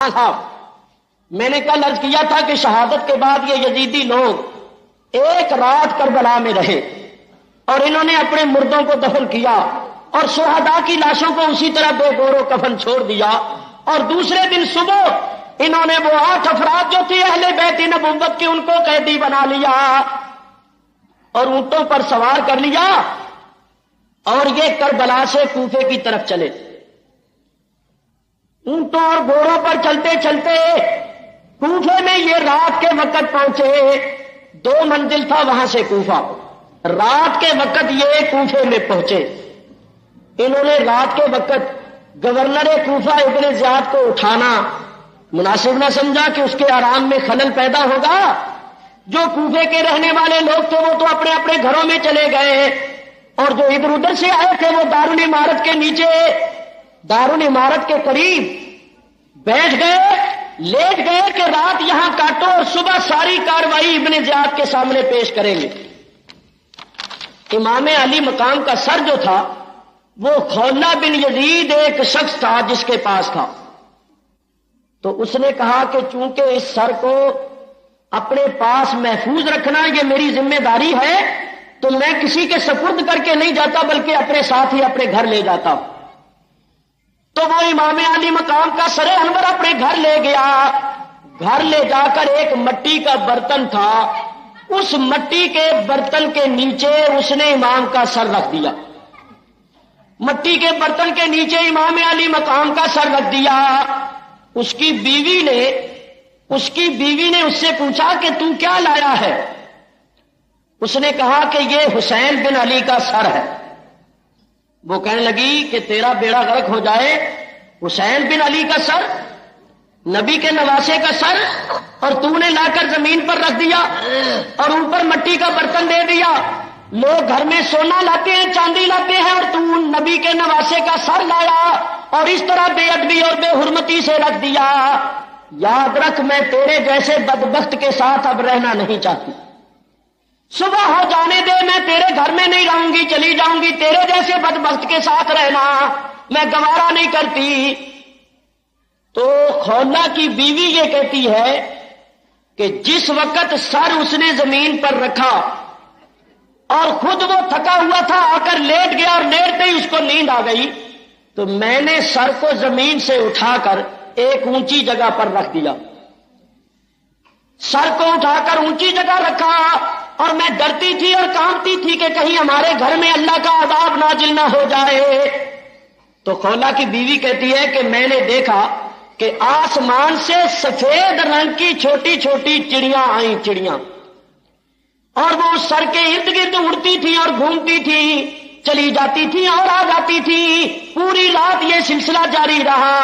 صاحب، میں نے کل عرض کیا تھا کہ شہادت کے بعد یہ یزیدی لوگ ایک رات کربلا میں رہے اور انہوں نے اپنے مردوں کو دفن کیا اور شہداء کی لاشوں کو اسی طرح بے گور و کفن چھوڑ دیا، اور دوسرے دن صبح انہوں نے وہ 8 افراد جو تھے اہل بیت نبوت کے ان کو قیدی بنا لیا اور اونٹوں پر سوار کر لیا اور یہ کربلا سے کوفے کی طرف چلے۔ اونٹوں اور گھوڑوں پر چلتے چلتے کوفے میں یہ رات کے وقت پہنچے۔ 2 منزل تھا وہاں سے کوفہ، رات کے وقت یہ کوفے میں پہنچے۔ انہوں نے رات کے وقت گورنر کوفہ ابن زیاد کو اٹھانا مناسب نہ سمجھا کہ اس کے آرام میں خلل پیدا ہوگا۔ جو کوفے کے رہنے والے لوگ تھے وہ تو اپنے اپنے گھروں میں چلے گئے، اور جو ادھر ادھر سے آئے تھے وہ دارالعمارت کے نیچے، دارالعمارت کے قریب بیٹھ گئے، لیٹ گئے کہ رات یہاں کاٹو اور صبح ساری کاروائی ابن زیاد کے سامنے پیش کریں گے۔ امام علی مقام کا سر جو تھا وہ خولہ بن یزید ایک شخص تھا جس کے پاس تھا، تو اس نے کہا کہ چونکہ اس سر کو اپنے پاس محفوظ رکھنا یہ میری ذمہ داری ہے تو میں کسی کے سپرد کر کے نہیں جاتا بلکہ اپنے ساتھ ہی اپنے گھر لے جاتا ہوں۔ تو وہ امام علی مقام کا سر انور اپنے گھر لے گیا۔ گھر لے جا کر ایک مٹی کا برتن تھا، اس مٹی کے برتن کے نیچے اس نے امام کا سر رکھ دیا۔ مٹی کے برتن کے نیچے امام علی مقام کا سر رکھ دیا۔ اس کی بیوی نے اس سے پوچھا کہ تو کیا لایا ہے؟ اس نے کہا کہ یہ حسین بن علی کا سر ہے۔ وہ کہنے لگی کہ تیرا بیڑا غرق ہو جائے، حسین بن علی کا سر، نبی کے نواسے کا سر، اور تو نے لا کر زمین پر رکھ دیا اور اوپر مٹی کا برتن دے دیا۔ لوگ گھر میں سونا لاتے ہیں، چاندی لاتے ہیں، اور تو نبی کے نواسے کا سر لایا اور اس طرح بے ادبی اور بے حرمتی سے رکھ دیا۔ یاد رکھ میں تیرے جیسے بدبخت کے ساتھ اب رہنا نہیں چاہتی، صبح ہو جانے دے، میں تیرے گھر میں نہیں رہوں گی، چلی جاؤں گی، تیرے جیسے بدبخت کے ساتھ رہنا میں گوارا نہیں کرتی۔ تو خولہ کی بیوی یہ کہتی ہے کہ جس وقت سر اس نے زمین پر رکھا اور خود وہ تھکا ہوا تھا، آ کر لیٹ گیا اور لیٹتے ہی اس کو نیند آ گئی، تو میں نے سر کو زمین سے اٹھا کر ایک اونچی جگہ پر رکھ دیا۔ سر کو اٹھا کر اونچی جگہ رکھا اور میں ڈرتی تھی اور کانپتی تھی کہ کہیں ہمارے گھر میں اللہ کا عذاب نازل نہ ہو جائے۔ تو خولہ کی بیوی کہتی ہے کہ میں نے دیکھا کہ آسمان سے سفید رنگ کی چھوٹی چھوٹی چڑیاں آئیں، چڑیاں، اور وہ سر کے ارد گرد اڑتی تھی اور گھومتی تھی، چلی جاتی تھی اور آ جاتی تھی۔ پوری رات یہ سلسلہ جاری رہا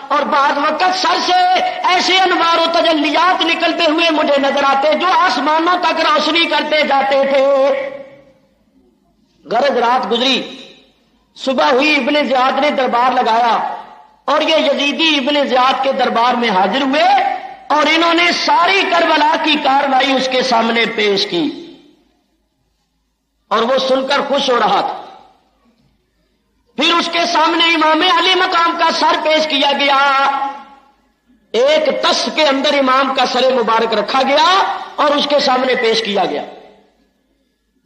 اور بعض وقت سر سے ایسے انوار و تجلیات نکلتے ہوئے مجھے نظر آتے جو آسمانوں تک روشنی کرتے جاتے تھے۔ غرض رات گزری، صبح ہوئی، ابن زیاد نے دربار لگایا اور یہ یزیدی ابن زیاد کے دربار میں حاضر ہوئے اور انہوں نے ساری کربلا کی کاروائی اس کے سامنے پیش کی اور وہ سن کر خوش ہو رہا تھا۔ پھر اس کے سامنے امام علی مقام کا سر پیش کیا گیا، ایک تس کے اندر امام کا سر مبارک رکھا گیا اور اس کے سامنے پیش کیا گیا۔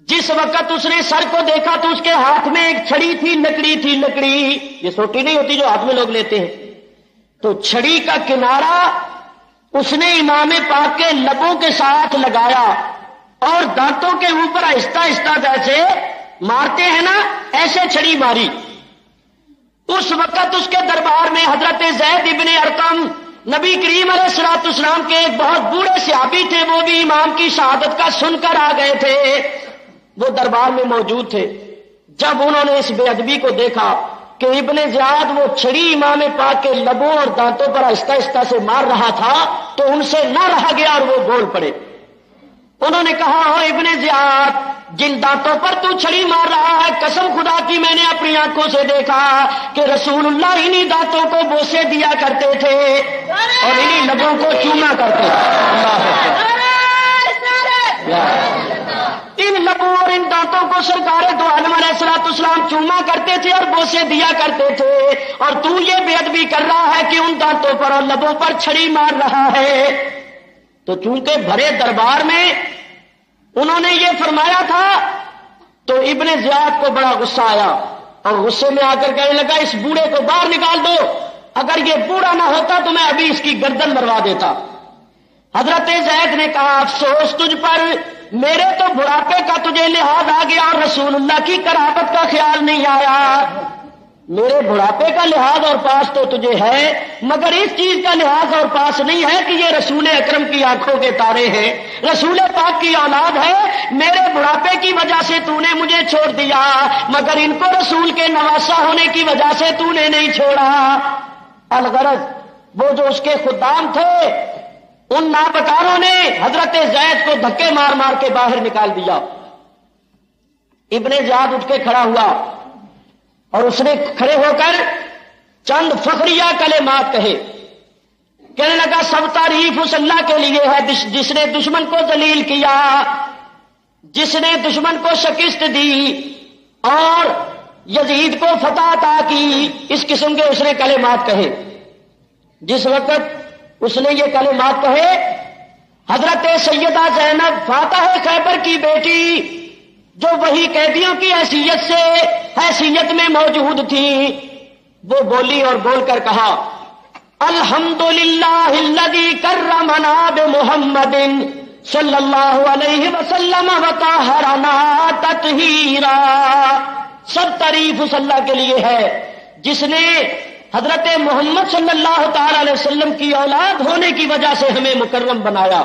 جس وقت اس نے سر کو دیکھا تو اس کے ہاتھ میں ایک چھڑی تھی، لکڑی تھی، لکڑی یہ سوٹی نہیں ہوتی جو ہاتھ میں لوگ لیتے ہیں، تو چھڑی کا کنارہ اس نے امام پاک کے لبوں کے ساتھ لگایا اور دانتوں کے اوپر آہستہ آہستہ جیسے مارتے ہیں نا ایسے چھڑی ماری۔ اس وقت اس کے دربار میں حضرت زید ابن ارقم، نبی کریم علیہ الصلوۃ والسلام کے ایک بہت بوڑھے صحابی تھے، وہ بھی امام کی شہادت کا سن کر آ گئے تھے، وہ دربار میں موجود تھے۔ جب انہوں نے اس بے ادبی کو دیکھا کہ ابن زیاد وہ چھڑی امام پاک کے لبوں اور دانتوں پر آہستہ آہستہ سے مار رہا تھا تو ان سے نہ رہا گیا اور وہ بول پڑے۔ انہوں نے کہا، ہو ابن زیاد، جن دانتوں پر تو چھڑی مار رہا ہے، قسم خدا کی میں نے اپنی آنکھوں سے دیکھا کہ رسول اللہ انہی دانتوں کو بوسے دیا کرتے تھے اور انہی لبوں کو چوما کرتے تھے۔ ان لبوں اور ان دانتوں ہاتھوں کو سرکار دو عالم علیہ السلام چوما کرتے تھے اور بوسے دیا کرتے تھے، اور تو یہ بے ادبی کر رہا ہے کہ ان دانتوں پر اور لبوں پر چھڑی مار رہا ہے۔ تو چونکہ بھرے دربار میں انہوں نے یہ فرمایا تھا تو ابن زیاد کو بڑا غصہ آیا اور غصے میں آ کر کہنے لگا اس بوڑھے کو باہر نکال دو، اگر یہ بوڑھا نہ ہوتا تو میں ابھی اس کی گردن مروا دیتا۔ حضرت زید نے کہا افسوس تجھ پر، میرے تو بڑھاپے کا تجھے لحاظ آ گیا اور رسول اللہ کی قرابت کا خیال نہیں آیا۔ میرے بڑھاپے کا لحاظ اور پاس تو تجھے ہے، مگر اس چیز کا لحاظ اور پاس نہیں ہے کہ یہ رسول اکرم کی آنکھوں کے تارے ہیں، رسول پاک کی اولاد ہے۔ میرے بڑھاپے کی وجہ سے تو نے مجھے چھوڑ دیا، مگر ان کو رسول کے نواسا ہونے کی وجہ سے تو نے نہیں چھوڑا۔ الغرض وہ جو اس کے خدام تھے ان نابکاروں نے حضرت زید کو دھکے مار مار کے باہر نکال دیا۔ ابن زیاد اٹھ کے کھڑا ہوا اور اس نے کھڑے ہو کر چند فخریہ کلمات کہے، کہنے لگا سب تعریف اس اللہ کے لیے ہے جس نے دشمن کو ذلیل کیا، جس نے دشمن کو شکست دی اور یزید کو فتح عطا کی۔ اس قسم کے اس نے کلمات کہے۔ جس وقت اس نے یہ کلمات کہے، حضرت سیدہ زینب فاتح خیبر کی بیٹی جو وہی قیدیوں کی حیثیت میں موجود تھی، وہ بولی اور بول کر کہا الحمدللہ الذی کرمنا بمحمد صلی اللہ علیہ وسلم وطہرنا تطہیرا۔ سب تعریف اس اللہ کے لیے ہے جس نے حضرت محمد صلی اللہ تعالی علیہ وسلم کی اولاد ہونے کی وجہ سے ہمیں مکرم بنایا،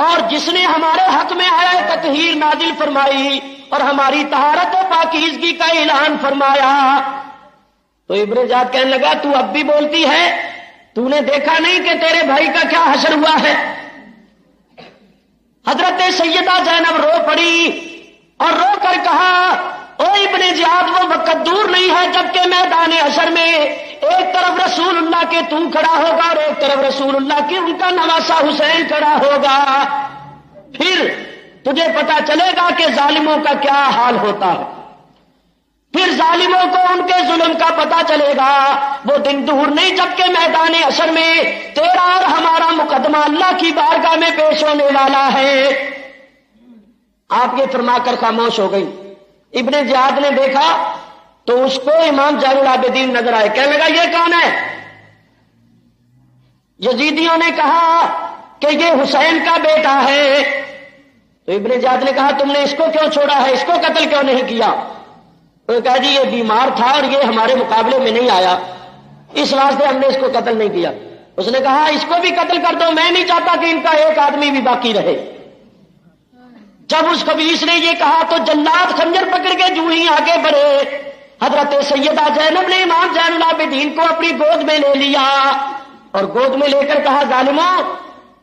اور جس نے ہمارے حق میں آیت تطہیر نازل فرمائی اور ہماری طہارت و پاکیزگی کا اعلان فرمایا۔ تو ابن زیاد کہنے لگا تو اب بھی بولتی ہے، تو نے دیکھا نہیں کہ تیرے بھائی کا کیا حشر ہوا ہے؟ حضرت سیدہ زینب رو پڑی اور رو کر کہا او ابن زیاد وہ وقت دور نہیں ہے جبکہ میدان حشر میں ایک طرف رسول اللہ کے تو کھڑا ہوگا اور ایک طرف رسول اللہ کے ان کا نواسا حسین کھڑا ہوگا، پھر تجھے پتا چلے گا کہ ظالموں کا کیا حال ہوتا ہے، پھر ظالموں کو ان کے ظلم کا پتا چلے گا۔ وہ دن دور نہیں جبکہ میدان حشر میں تیرا اور ہمارا مقدمہ اللہ کی بارگاہ میں پیش ہونے والا ہے۔ آپ یہ فرما کر خاموش ہو گئی۔ ابن زیاد نے دیکھا تو اس کو امام زین العابدین نظر آئے، کہنے لگا یہ کون ہے؟ یزیدیوں نے کہا کہ یہ حسین کا بیٹا ہے۔ تو ابن زیاد نے کہا تم نے اس کو کیوں چھوڑا ہے، اس کو قتل کیوں نہیں کیا؟ تو کہا جی یہ بیمار تھا اور یہ ہمارے مقابلے میں نہیں آیا، اس واسطے ہم نے اس کو قتل نہیں کیا۔ اس نے کہا اس کو بھی قتل کر دو، میں نہیں چاہتا کہ ان کا ایک آدمی بھی باقی رہے۔ جب اس خبیث نے یہ کہا تو جلاد خنجر پکڑ کے جو ہی آگے بڑھے، حضرت سیدہ زینب نے امام زین العابدین کو اپنی گود میں لے لیا اور گود میں لے کر کہا ظالموں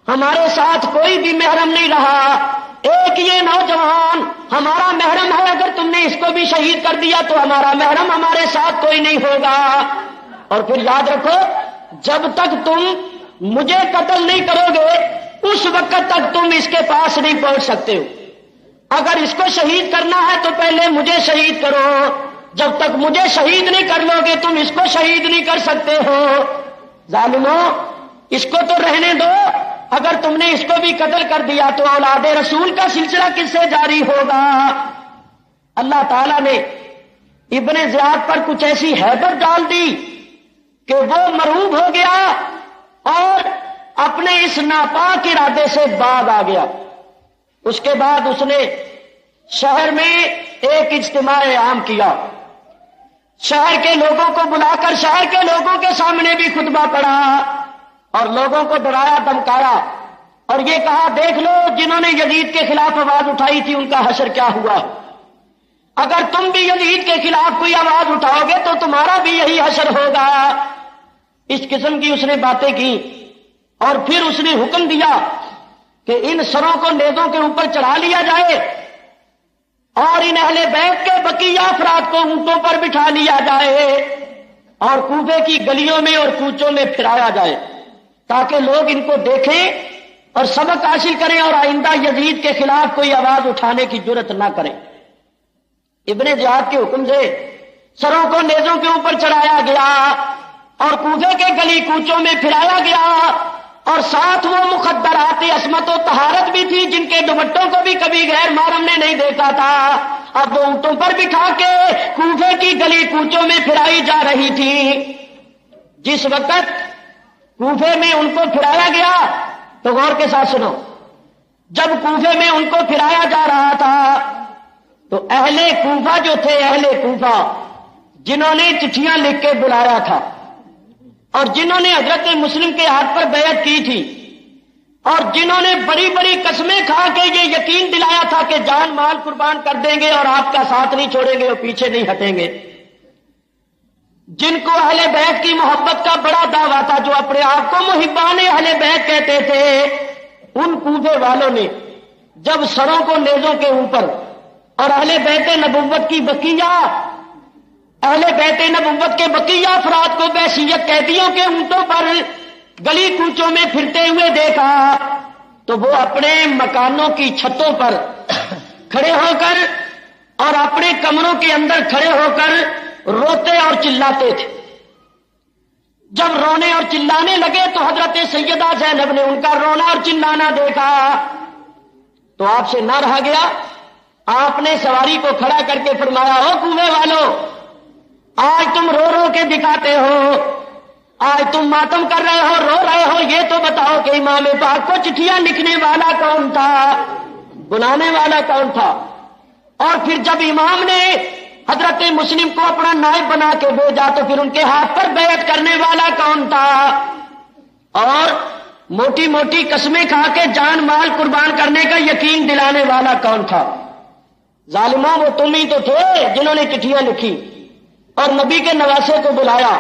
ہمارے ساتھ کوئی بھی محرم نہیں رہا، ایک یہ نوجوان ہمارا محرم ہے، اگر تم نے اس کو بھی شہید کر دیا تو ہمارا محرم ہمارے ساتھ کوئی نہیں ہوگا۔ اور پھر یاد رکھو جب تک تم مجھے قتل نہیں کرو گے اس وقت تک تم اس کے پاس نہیں پہنچ سکتے ہو، اگر اس کو شہید کرنا ہے تو پہلے مجھے شہید کرو، جب تک مجھے شہید نہیں کر لو گے تم اس کو شہید نہیں کر سکتے ہو۔ ظالموں اس کو تو رہنے دو، اگر تم نے اس کو بھی قتل کر دیا تو اولاد رسول کا سلسلہ کس سے جاری ہوگا؟ اللہ تعالیٰ نے ابن زیاد پر کچھ ایسی ہیبت ڈال دی کہ وہ مرعوب ہو گیا اور اپنے اس ناپاک ارادے سے بعد آ گیا۔ اس کے بعد اس نے شہر میں ایک اجتماع عام کیا، شہر کے لوگوں کو بلا کر شہر کے لوگوں کے سامنے بھی خطبہ پڑھا اور لوگوں کو ڈرایا دھمکایا اور یہ کہا دیکھ لو جنہوں نے یزید کے خلاف آواز اٹھائی تھی ان کا حشر کیا ہوا، اگر تم بھی یزید کے خلاف کوئی آواز اٹھاؤ گے تو تمہارا بھی یہی حشر ہوگا۔ اس قسم کی اس نے باتیں کی اور پھر اس نے حکم دیا کہ ان سروں کو نیزوں کے اوپر چڑھا لیا جائے اور ان اہل بیت کے بقیہ افراد کو اونٹوں پر بٹھا لیا جائے اور کوفے کی گلیوں میں اور کوچوں میں پھرایا جائے تاکہ لوگ ان کو دیکھیں اور سبق حاصل کریں اور آئندہ یزید کے خلاف کوئی آواز اٹھانے کی جرت نہ کریں۔ ابن زیاد کے حکم سے سروں کو نیزوں کے اوپر چڑھایا گیا اور کوفے کے گلی کوچوں میں پھرایا گیا، اور ساتھ وہ مخدرات عصمت و طہارت بھی تھی جن کے دوپٹوں کو بھی کبھی غیر محرم نے نہیں دیکھا تھا۔ اب وہ اونٹوں پر بٹھا کے کوفے کی گلی کوچوں میں پھرائی جا رہی تھی۔ جس وقت کوفے میں ان کو پھرایا گیا، تو غور کے ساتھ سنو، جب کوفے میں ان کو پھرایا جا رہا تھا تو اہل کوفہ جو تھے، اہل کوفہ جنہوں نے چٹھیاں لکھ کے بلایا تھا اور جنہوں نے حضرت مسلم کے ہاتھ پر بیعت کی تھی اور جنہوں نے بڑی بڑی قسمیں کھا کے یہ یقین دلایا تھا کہ جان مال قربان کر دیں گے اور آپ کا ساتھ نہیں چھوڑیں گے اور پیچھے نہیں ہٹیں گے، جن کو اہل بیت کی محبت کا بڑا دعویٰ تھا، جو اپنے آپ کو محبان اہل بیت کہتے تھے، ان کوفے والوں نے جب سروں کو نیزوں کے اوپر اور اہل بیت نبوت کی بقیہ، اہل بیت نبوت کے بقیہ افراد کو بحیثیت قیدیوں کے اونٹوں پر گلی کوچوں میں پھرتے ہوئے دیکھا، تو وہ اپنے مکانوں کی چھتوں پر کھڑے ہو کر اور اپنے کمروں کے اندر کھڑے ہو کر روتے اور چلاتے تھے۔ جب رونے اور چلانے لگے تو حضرت سیدہ زینب نے ان کا رونا اور چلانا دیکھا تو آپ سے نہ رہا گیا، آپ نے سواری کو کھڑا کر کے فرمایا، او کوفے والوں، آج تم رو رو کے دکھاتے ہو، آج تم ماتم کر رہے ہو، رو رہے ہو، یہ تو بتاؤ کہ امام پاک کو چٹھیاں لکھنے والا کون تھا، بلانے والا کون تھا؟ اور پھر جب امام نے حضرت مسلم کو اپنا نائب بنا کے بھیجا تو پھر ان کے ہاتھ پر بیعت کرنے والا کون تھا؟ اور موٹی موٹی قسمیں کھا کے جان مال قربان کرنے کا یقین دلانے والا کون تھا؟ ظالموں، وہ تم ہی تو تھے جنہوں نے چٹھیاں لکھی اور نبی کے نواسے کو بلایا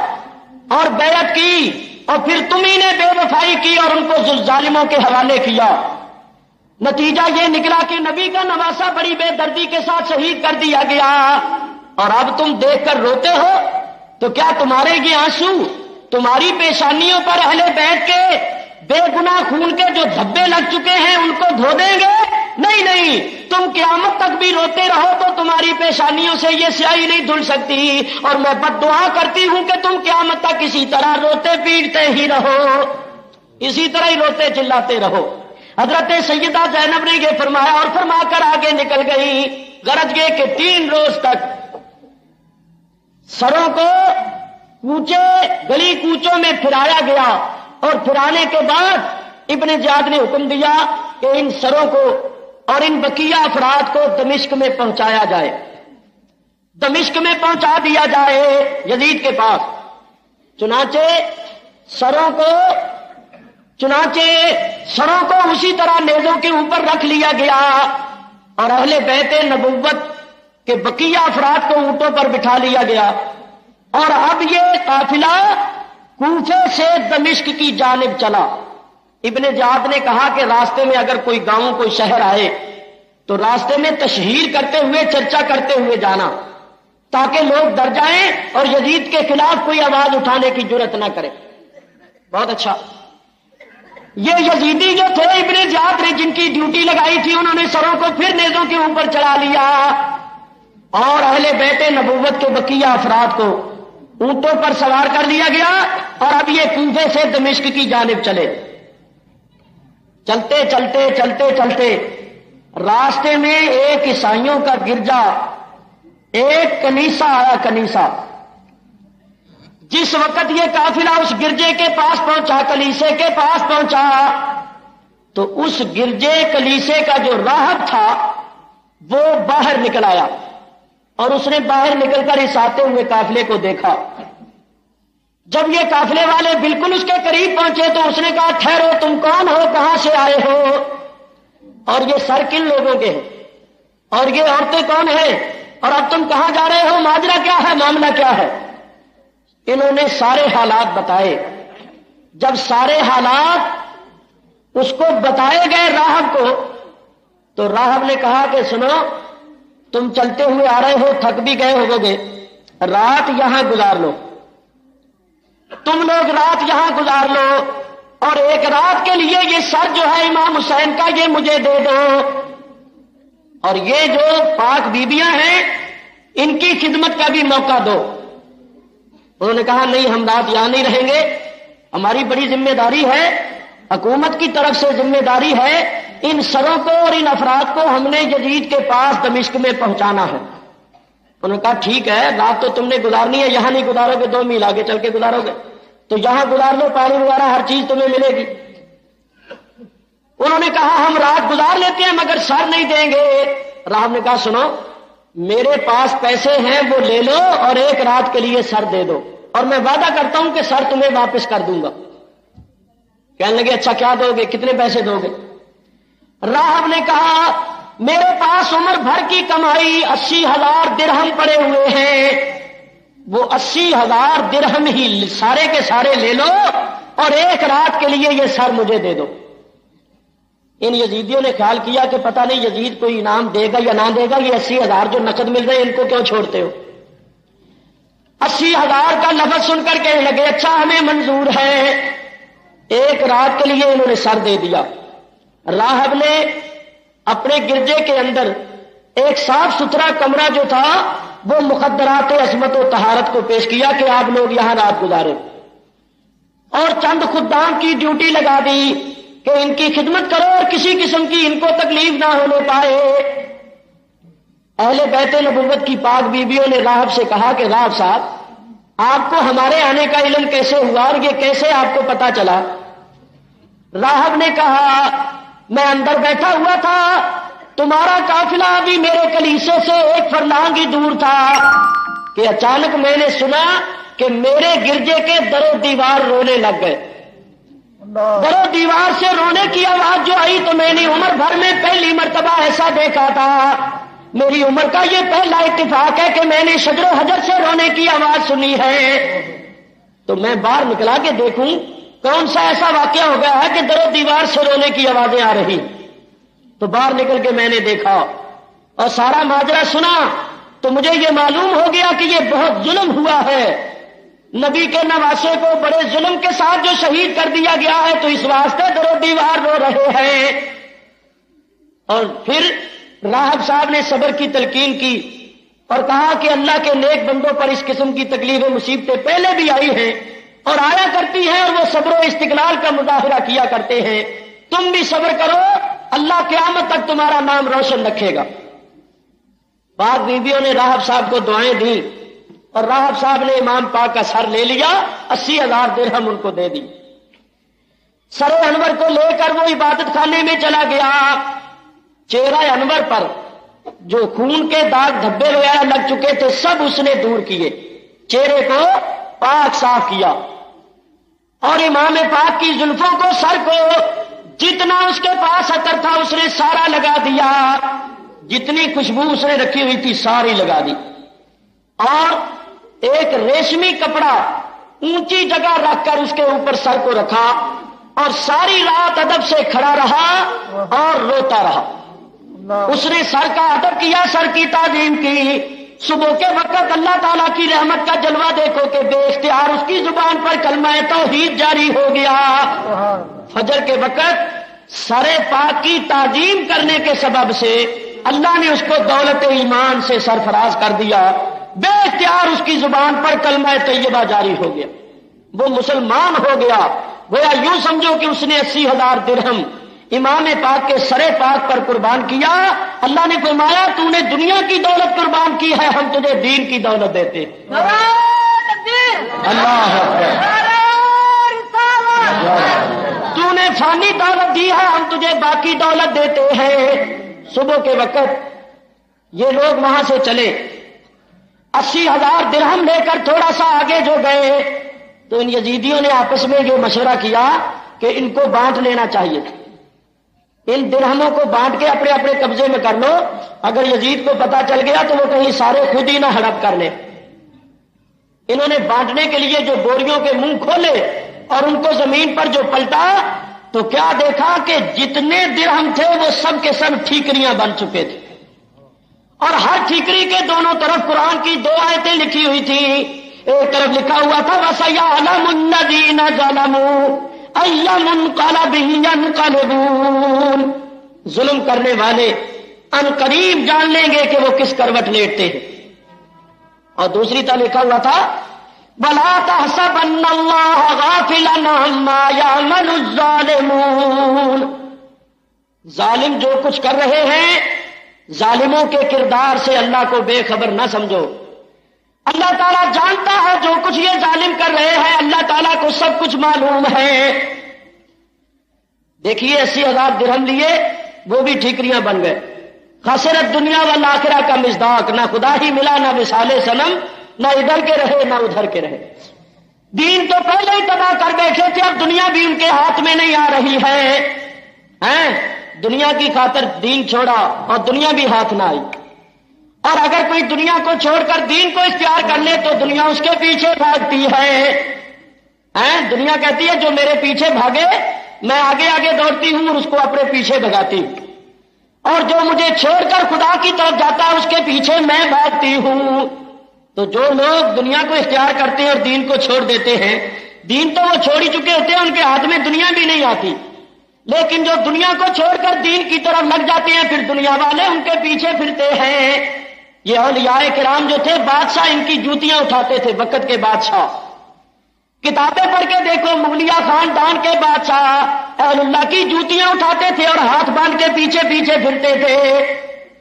اور بیعت کی، اور پھر تم ہی نے بے وفائی کی اور ان کو ظالموں کے حوالے کیا۔ نتیجہ یہ نکلا کہ نبی کا نواسا بڑی بے دردی کے ساتھ شہید کر دیا گیا، اور اب تم دیکھ کر روتے ہو، تو کیا تمہارے یہ آنسو تمہاری پیشانیوں پر اہل بیت کے بے گناہ خون کے جو دھبے لگ چکے ہیں ان کو دھو دیں گے؟ نہیں نہیں، تم قیامت تک بھی روتے رہو تو تمہاری پیشانیوں سے یہ سیاہی نہیں دھل سکتی، اور میں بد دعا کرتی ہوں کہ تم قیامت تک اسی طرح روتے پیٹتے ہی رہو، اسی طرح ہی روتے چلاتے رہو۔ حضرت سیدہ زینب نے یہ فرمایا اور فرما کر آگے نکل گئی، غرض یہ کہ 3 روز تک سروں کو کوچے گلی کوچوں میں پھرایا گیا، اور پھرانے کے بعد ابن زیاد نے حکم دیا کہ ان سروں کو اور ان بقیہ افراد کو دمشق میں پہنچایا جائے، دمشق میں پہنچا دیا جائے یزید کے پاس۔ چنانچہ سروں کو اسی طرح نیزوں کے اوپر رکھ لیا گیا اور اہل بیت نبوت کے بقیہ افراد کو اونٹوں پر بٹھا لیا گیا، اور اب یہ قافلہ کوفے سے دمشق کی جانب چلا۔ ابن زیاد نے کہا کہ راستے میں اگر کوئی گاؤں کوئی شہر آئے تو راستے میں تشہیر کرتے ہوئے چرچا کرتے ہوئے جانا، تاکہ لوگ ڈر جائیں اور یزید کے خلاف کوئی آواز اٹھانے کی جرت نہ کرے۔ بہت اچھا، یہ یزیدی جو تھے ابن زیاد نے جن کی ڈیوٹی لگائی تھی، انہوں نے سروں کو پھر نیزوں کے اوپر چڑھا لیا اور اہل بیت نبوت کے بقیہ افراد کو اونٹوں پر سوار کر لیا گیا، اور اب یہ کوفے سے دمشق کی جانب چلے۔ چلتے چلتے چلتے چلتے راستے میں ایک عیسائیوں کا گرجا، ایک کنیسہ آیا، کنیسہ۔ جس وقت یہ قافلہ اس گرجے کے پاس پہنچا، کلیسے کے پاس پہنچا، تو اس گرجے کلیسے کا جو راہب تھا وہ باہر نکل آیا، اور اس نے باہر نکل کر اس آتے ہوئے قافلے کو دیکھا۔ جب یہ قافلے والے بالکل اس کے قریب پہنچے تو اس نے کہا، ٹھہرو، تم کون ہو، کہاں سے آئے ہو، اور یہ سر کن لوگوں کے ہیں، اور یہ عورتیں کون ہیں، اور اب تم کہاں جا رہے ہو، ماجرا کیا ہے، معاملہ کیا ہے؟ انہوں نے سارے حالات بتائے۔ جب سارے حالات اس کو بتائے گئے راہب کو، تو راہب نے کہا کہ سنو، تم چلتے ہوئے آ رہے ہو، تھک بھی گئے ہوو گے، رات یہاں گزار لو، تم لوگ رات یہاں گزار لو، اور ایک رات کے لیے یہ سر جو ہے امام حسین کا یہ مجھے دے دو، اور یہ جو پاک بیبیاں ہیں ان کی خدمت کا بھی موقع دو۔ انہوں نے کہا نہیں، ہم رات یہاں نہیں رہیں گے، ہماری بڑی ذمہ داری ہے، حکومت کی طرف سے ذمہ داری ہے، ان سروں کو اور ان افراد کو ہم نے یزید کے پاس دمشق میں پہنچانا ہے۔ انہوں نے کہا ٹھیک ہے، رات تو تم نے گزارنی ہے، یہاں نہیں گزارو گے 2 میل آگے چل کے گزارو گے، تو یہاں گزار لو، پانی وغیرہ ہر چیز تمہیں ملے گی۔ انہوں نے کہا ہم رات گزار لیتے ہیں مگر سر نہیں دیں گے۔ راہب نے کہا سنو، میرے پاس پیسے ہیں وہ لے لو اور 1 رات کے لیے سر دے دو، اور میں وعدہ کرتا ہوں کہ سر تمہیں واپس کر دوں گا۔ کہنے لگے اچھا کیا دو گے، کتنے پیسے دو گے؟ راہب نے کہا میرے پاس عمر بھر کی کمائی 80,000 درہم پڑے ہوئے ہیں، وہ 80,000 درہم ہی سارے کے سارے لے لو اور 1 رات کے لیے یہ سر مجھے دے دو۔ ان یزیدیوں نے خیال کیا کہ پتہ نہیں یزید کوئی انعام دے گا یا نہ دے گا، یہ 80,000 جو نقد مل رہے ہیں ان کو کیوں چھوڑتے ہو؟ 80,000 کا لفظ سن کر کہنے لگے اچھا ہمیں منظور ہے۔ 1 رات کے لیے انہوں نے سر دے دیا۔ راہب نے اپنے گرجے کے اندر ایک صاف ستھرا کمرہ جو تھا وہ مقدرات عصمت و طہارت کو پیش کیا کہ آپ لوگ یہاں رات گزارے، اور چند خدام کی ڈیوٹی لگا دی کہ ان کی خدمت کرو اور کسی قسم کی ان کو تکلیف نہ ہونے پائے۔ اہل بیت نبوت کی پاک بیویوں نے راہب سے کہا کہ راہب صاحب آپ کو ہمارے آنے کا علم کیسے ہوا اور یہ کیسے آپ کو پتا چلا؟ راہب نے کہا میں اندر بیٹھا ہوا تھا، تمہارا قافلہ ابھی میرے کلیسے سے 1 فرلانگ ہی دور تھا کہ اچانک میں نے سنا کہ میرے گرجے کے در و دیوار رونے لگ گئے۔ در و دیوار سے رونے کی آواز جو آئی تو میں نے عمر بھر میں پہلی مرتبہ ایسا دیکھا تھا، میری عمر کا یہ پہلا اتفاق ہے کہ میں نے شجر و حجر سے رونے کی آواز سنی ہے۔ تو میں باہر نکلا کے دیکھوں کون سا ایسا واقعہ ہو گیا ہے کہ در و دیوار سے رونے کی آوازیں آ رہی۔ تو باہر نکل کے میں نے دیکھا اور سارا ماجرا سنا تو مجھے یہ معلوم ہو گیا کہ یہ بہت ظلم ہوا ہے، نبی کے نواسے کو بڑے ظلم کے ساتھ جو شہید کر دیا گیا ہے، تو اس واسطے در و دیوار رو رہے ہیں۔ اور پھر راہب صاحب نے صبر کی تلقین کی اور کہا کہ اللہ کے نیک بندوں پر اس قسم کی تکلیفیں مصیبتیں پہلے بھی آئی ہیں اور آیا کرتی ہیں، اور وہ صبر و استقلال کا مظاہرہ کیا کرتے ہیں، تم بھی صبر کرو، اللہ قیامت تک تمہارا نام روشن رکھے گا۔ پاک بیویوں نے راہب صاحب کو دعائیں دیں اور راہب صاحب نے امام پاک کا سر لے لیا، 80,000 درہم ان کو دے دی۔ سر انور کو لے کر وہ عبادت خانے میں چلا گیا۔ چہرہ انور پر جو خون کے داغ دھبے وغیرہ لگ چکے تھے سب اس نے دور کیے، چہرے کو پاک صاف کیا، اور امام پاک کی زلفوں کو، سر کو، جتنا اس کے پاس عطر تھا اس نے سارا لگا دیا، جتنی خوشبو اس نے رکھی ہوئی تھی ساری لگا دی، اور ایک ریشمی کپڑا اونچی جگہ رکھ کر اس کے اوپر سر کو رکھا، اور ساری رات ادب سے کھڑا رہا اور روتا رہا۔ اس نے سر کا ادب کیا، سر کی تعظیم کی۔ صبح کے وقت اللہ تعالیٰ کی رحمت کا جلوہ دیکھو کہ بے اختیار اس کی زبان پر کلمہ توحید جاری ہو گیا۔ فجر کے وقت سر پاک کی تعظیم کرنے کے سبب سے اللہ نے اس کو دولت ایمان سے سرفراز کر دیا، بے اختیار اس کی زبان پر کلمہ طیبہ جاری ہو گیا، وہ مسلمان ہو گیا۔ گویا یوں سمجھو کہ اس نے 80,000 درہم امام پاک کے سر پاک پر قربان کیا۔ اللہ نے فرمایا تو نے دنیا کی دولت قربان کی ہے، ہم تجھے دین کی دولت دیتے۔ اللہ تو نے فانی دولت دی ہے، ہم تجھے باقی دولت دیتے ہیں۔ صبح کے وقت یہ لوگ وہاں سے چلے، 80,000 درہم لے کر تھوڑا سا آگے جو گئے تو ان یزیدیوں نے آپس میں یہ مشورہ کیا کہ ان کو بانٹ لینا چاہیے، ان درہموں کو بانٹ کے اپنے اپنے قبضے میں کر لو، اگر یزید کو پتا چل گیا تو وہ کہیں سارے خود ہی نہ ہڑپ کر لے۔ انہوں نے بانٹنے کے لیے جو بوریوں کے منہ کھولے اور ان کو زمین پر جو پلٹا تو کیا دیکھا کہ جتنے درہم تھے وہ سب کے سب ٹھیکریاں بن چکے تھے، اور ہر ٹھیکری کے دونوں طرف قرآن کی 2 آیتیں لکھی ہوئی تھیں۔ ایک طرف لکھا ہوا تھا وَسَيَعْلَمُ الَّذِينَ ظَلَمُوا أَيَّ مُنقَلَبٍ يَنقَلِبُونَ، ظلم کرنے والے ان قریب جان لیں گے کہ وہ کس کروٹ لیٹتے ہیں۔ اور دوسری طرف لکھا ہوا تھا وَلَا تَحْسَبَنَّ اللَّهَ غَافِلًا عَمَّا يَعْمَلُ الظَّالِمُونَ. ظالم جو کچھ کر رہے ہیں، ظالموں کے کردار سے اللہ کو بے خبر نہ سمجھو. اللہ تعالیٰ جانتا ہے جو کچھ یہ ظالم کر رہے ہیں، اللہ تعالیٰ کو سب کچھ معلوم ہے. دیکھیے 80,000 درہم لیے، وہ بھی ٹھیکریاں بن گئے. خسرت دنیا والآخرہ کا مصداق، نہ خدا ہی ملا، نہ مثال صنم، نہ ادھر کے رہے نہ ادھر کے رہے. دین تو پہلے ہی تباہ کر بیٹھے تھے، اب دنیا بھی ان کے ہاتھ میں نہیں آ رہی ہے. دنیا کی خاطر دین چھوڑا اور دنیا بھی ہاتھ نہ آئی. اور اگر کوئی دنیا کو چھوڑ کر دین کو اختیار کر لے تو دنیا اس کے پیچھے بھاگتی ہے. دنیا کہتی ہے جو میرے پیچھے بھاگے میں آگے آگے دوڑتی ہوں اور اس کو اپنے پیچھے بھگاتی ہوں، اور جو مجھے چھوڑ کر خدا کی طرف جاتا ہے اس کے پیچھے میں بھاگتی ہوں. تو جو لوگ دنیا کو اختیار کرتے ہیں اور دین کو چھوڑ دیتے ہیں، دین تو وہ چھوڑ ہی چکے ہوتے ہیں، ان کے ہاتھ میں دنیا بھی نہیں آتی. لیکن جو دنیا کو چھوڑ کر دین کی طرف لگ جاتے ہیں، پھر دنیا والے ان کے پیچھے پھرتے ہیں. یہ اولیاء کرام جو تھے، بادشاہ ان کی جوتیاں اٹھاتے تھے. وقت کے بادشاہ کتابیں پڑھ کے دیکھو، مغلیہ خاندان کے بادشاہ اہل اللہ کی جوتیاں اٹھاتے تھے اور ہاتھ باندھ کے پیچھے پیچھے پھرتے تھے.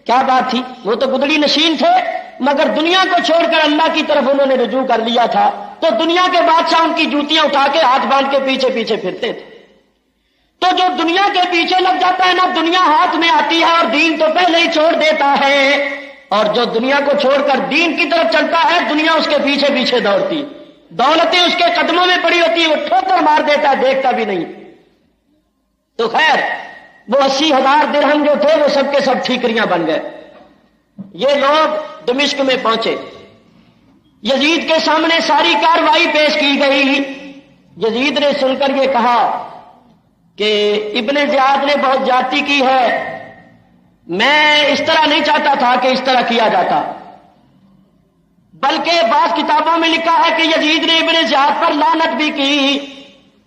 کیا بات تھی؟ وہ تو گدڑی نشین تھے، مگر دنیا کو چھوڑ کر اللہ کی طرف انہوں نے رجوع کر لیا تھا، تو دنیا کے بادشاہ ان کی جوتیاں اٹھا کے ہاتھ باندھ کے پیچھے پیچھے پھرتے تھے. تو جو دنیا کے پیچھے لگ جاتا ہے نا، دنیا ہاتھ میں آتی ہے اور دین تو پہلے ہی چھوڑ دیتا ہے. اور جو دنیا کو چھوڑ کر دین کی طرف چلتا ہے، دنیا اس کے پیچھے پیچھے دوڑتی. دولتیں اس کے قدموں میں پڑی ہوتی ہے، وہ ٹھوکر مار دیتا ہے، دیکھتا بھی نہیں. تو خیر، وہ 80,000 درہم جو تھے وہ سب کے سب ٹھیکریاں بن گئے. یہ لوگ دمشق میں پہنچے، یزید کے سامنے ساری کارروائی پیش کی گئی. یزید نے سن کر یہ کہا کہ ابن زیاد نے بہت زیادتی کی ہے، میں اس طرح نہیں چاہتا تھا کہ اس طرح کیا جاتا. بلکہ بعض کتابوں میں لکھا ہے کہ یزید نے ابن زیاد پر لعنت بھی کی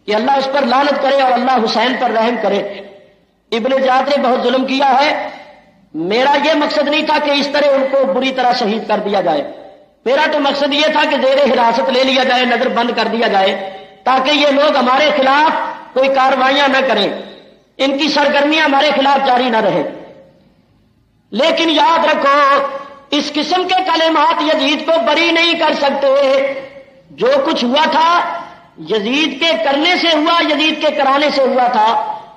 کہ اللہ اس پر لعنت کرے اور اللہ حسین پر رحم کرے. ابن زیاد نے بہت ظلم کیا ہے. میرا یہ مقصد نہیں تھا کہ اس طرح ان کو بری طرح شہید کر دیا جائے. میرا تو مقصد یہ تھا کہ زیر حراست لے لیا جائے، نظر بند کر دیا جائے، تاکہ یہ لوگ ہمارے خلاف کوئی کارروائیاں نہ کریں، ان کی سرگرمیاں ہمارے خلاف جاری نہ رہے. لیکن یاد رکھو، اس قسم کے کلمات یزید کو بری نہیں کر سکتے. جو کچھ ہوا تھا یزید کے کرنے سے ہوا، یزید کے کرانے سے ہوا تھا.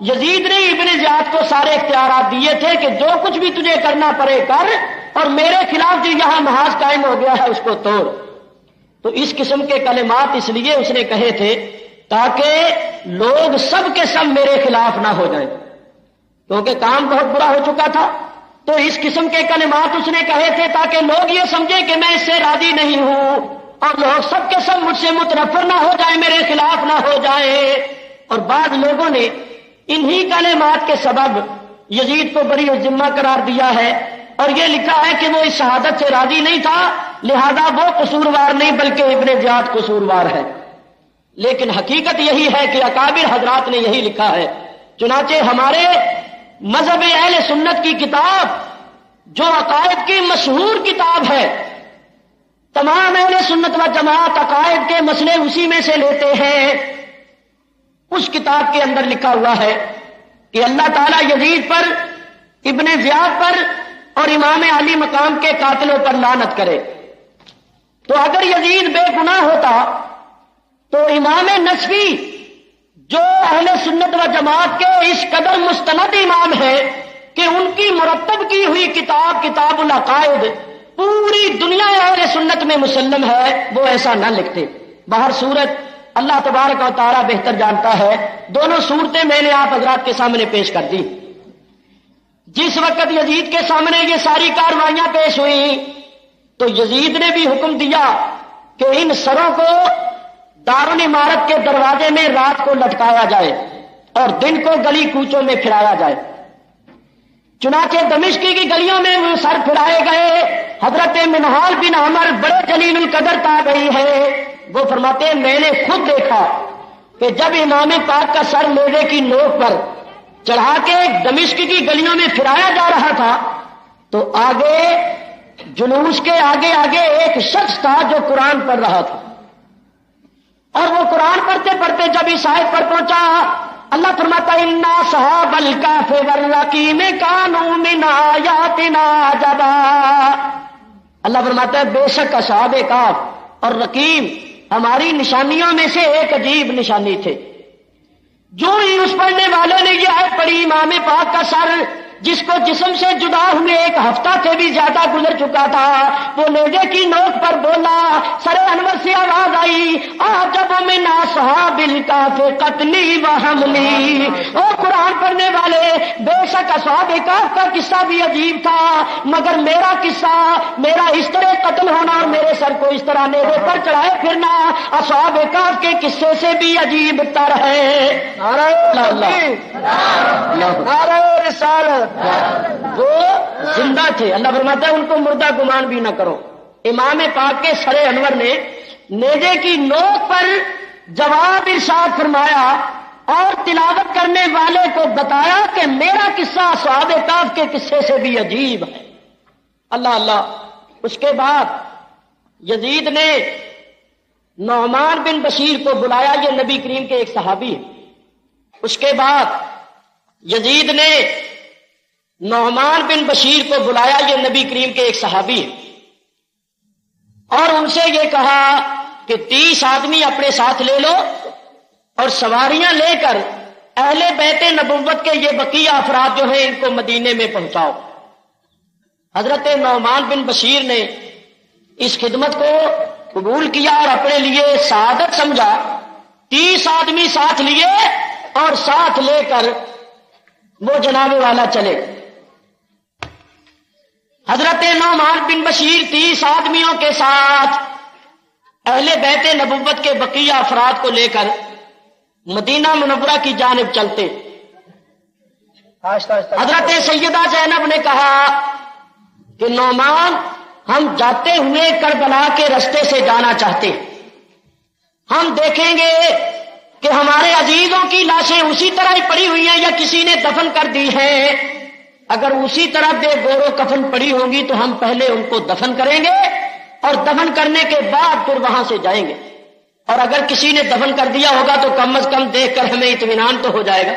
یزید نے ابن زیاد کو سارے اختیارات دیے تھے کہ جو کچھ بھی تجھے کرنا پڑے کر، اور میرے خلاف جو یہاں محاذ قائم ہو گیا ہے اس کو توڑ. تو اس قسم کے کلمات اس لیے اس نے کہے تھے تاکہ لوگ سب کے سب میرے خلاف نہ ہو جائیں، کیونکہ کام بہت برا ہو چکا تھا. تو اس قسم کے کلمات اس نے کہے تھے تاکہ لوگ یہ سمجھیں کہ میں اس سے راضی نہیں ہوں، اور لوگ سب کے سب مجھ سے متنفر نہ ہو جائیں، میرے خلاف نہ ہو جائیں. اور بعض لوگوں نے انہی کلمات کے سبب یزید کو بری ذمہ قرار دیا ہے، اور یہ لکھا ہے کہ وہ اس شہادت سے راضی نہیں تھا، لہذا وہ قصوروار نہیں بلکہ ابن زیاد قصوروار ہے. لیکن حقیقت یہی ہے کہ اکابر حضرات نے یہی لکھا ہے. چنانچہ ہمارے مذہب اہل سنت کی کتاب، جو عقائد کی مشہور کتاب ہے، تمام اہل سنت و جماعت عقائد کے مسئلے اسی میں سے لیتے ہیں. اس کتاب کے اندر لکھا ہوا ہے کہ اللہ تعالیٰ یزید پر، ابن زیاد پر اور امام علی مقام کے قاتلوں پر لعنت کرے. تو اگر یزید بے گناہ ہوتا تو امام نصفی، جو اہل سنت و جماعت کے اس قدر مستند امام ہے کہ ان کی مرتب کی ہوئی کتاب کتاب العقائد پوری دنیا اہل سنت میں مسلم ہے، وہ ایسا نہ لکھتے. باہر صورت اللہ تبارک و تعالیٰ بہتر جانتا ہے. دونوں صورتیں میں نے آپ حضرات کے سامنے پیش کر دی. جس وقت یزید کے سامنے یہ ساری کارروائیاں پیش ہوئیں تو یزید نے بھی حکم دیا کہ ان سروں کو دارالعمارت کے دروازے میں رات کو لٹکایا جائے اور دن کو گلی کوچوں میں پھرایا جائے. چنانچہ دمشق کی گلیوں میں وہ سر پھرائے گئے. حضرت منہال بن عمر بڑے جلیل القدر تابعی ہے، وہ فرماتے ہیں میں نے خود دیکھا کہ جب امام پاک کا سر نیزے کی نوک پر چڑھا کے دمشق کی گلیوں میں پھرایا جا رہا تھا تو آگے جلوس کے آگے آگے ایک شخص تھا جو قرآن پڑھ رہا تھا، اور وہ قرآن پڑھتے پڑھتے جب اس آیت پر پہنچا، اللہ فرماتا انا صحاب الکہف والرقیم کانوا من آیاتنا عجبا۔ اللہ فرماتا ہے بے شک اصحاب کہف اور رقیم ہماری نشانیوں میں سے ایک عجیب نشانی تھے۔ جو ہی اس پڑھنے والوں نے یہ آیت پڑھی، امام پاک کا سر جس کو جسم سے جدا ہوئے ایک ہفتہ سے بھی زیادہ گزر چکا تھا، وہ نیزے کی نوک پر بولا، سر انور سے آواز آئی عجب من اصحاب الکہف قتلی و حملی۔ او قرآن پڑھنے والے، بے شک اصحاب کہف کا قصہ بھی عجیب تھا، مگر میرا قصہ، میرا اس طرح قتل ہونا اور میرے سر کو اس طرح نیزے پر چڑھائے پھرنا اصحاب کہف کے قصے سے بھی عجیب تر ہے۔ نعرہ رسالت۔ وہ زندہ تھے، اللہ فرماتا ہے ان کو مردہ گمان بھی نہ کرو۔ امام پاک کے سر انور نے نیزے کی نوک پر جواب ارشاد فرمایا اور تلاوت کرنے والے کو بتایا کہ میرا قصہ اصحاب کہف کے قصے سے بھی عجیب ہے۔ اللہ اللہ۔ اس کے بعد یزید نے نعمان بن بشیر کو بلایا، یہ نبی کریم کے ایک صحابی ہے۔ اس کے بعد یزید نے نعمان بن بشیر کو بلایا، یہ نبی کریم کے ایک صحابی ہیں، اور ان سے یہ کہا کہ 30 آدمی اپنے ساتھ لے لو اور سواریاں لے کر اہل بیت نبوت کے یہ بقیہ افراد جو ہیں ان کو مدینے میں پہنچاؤ۔ حضرت نعمان بن بشیر نے اس خدمت کو قبول کیا اور اپنے لیے سعادت سمجھا۔ 30 آدمی ساتھ لیے اور ساتھ لے کر وہ جناب والا چلے۔ حضرت نعمان بن بشیر 30 آدمیوں کے ساتھ اہل بیت نبوت کے بقیہ افراد کو لے کر مدینہ منورہ کی جانب چلتے۔ حضرت سیدہ زینب نے کہا کہ نعمان ہم جاتے ہوئے کربلا کے رستے سے جانا چاہتے ہیں، ہم دیکھیں گے کہ ہمارے عزیزوں کی لاشیں اسی طرح ہی پڑی ہوئی ہیں یا کسی نے دفن کر دی ہیں۔ اگر اسی طرح بے گور و کفن پڑی ہوں گی تو ہم پہلے ان کو دفن کریں گے اور دفن کرنے کے بعد پھر وہاں سے جائیں گے، اور اگر کسی نے دفن کر دیا ہوگا تو کم از کم دیکھ کر ہمیں اطمینان تو ہو جائے گا۔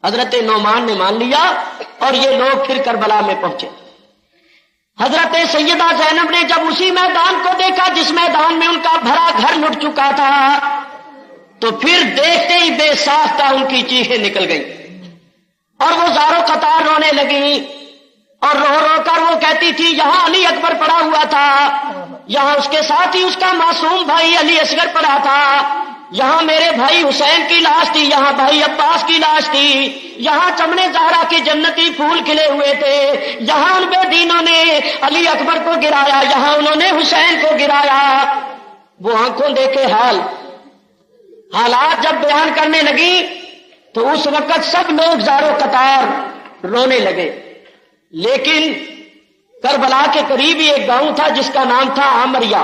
حضرت نعمان نے مان لیا اور یہ لوگ پھر کربلا میں پہنچے۔ حضرت سیدہ زینب نے جب اسی میدان کو دیکھا جس میدان میں ان کا بھرا گھر لٹ چکا تھا، تو پھر دیکھتے ہی بے ساختہ ان کی چیخیں نکل گئی اور وہ زاروں قطار رونے لگی، اور رو رو کر وہ کہتی تھی یہاں علی اکبر پڑا ہوا تھا، یہاں اس کے ساتھ ہی اس کا معصوم بھائی علی اصغر پڑا تھا، یہاں میرے بھائی حسین کی لاش تھی، یہاں بھائی عباس کی لاش تھی، یہاں چمنے زہرا کے جنتی پھول کھلے ہوئے تھے، یہاں ان بے دینوں نے علی اکبر کو گرایا، یہاں انہوں نے حسین کو گرایا۔ وہ آنکھوں دیکھے حالات جب بیان کرنے لگی تو اس وقت سب لوگ زارو قطار رونے لگے۔ لیکن کربلا کے قریب ہی ایک گاؤں تھا جس کا نام تھا عامریہ،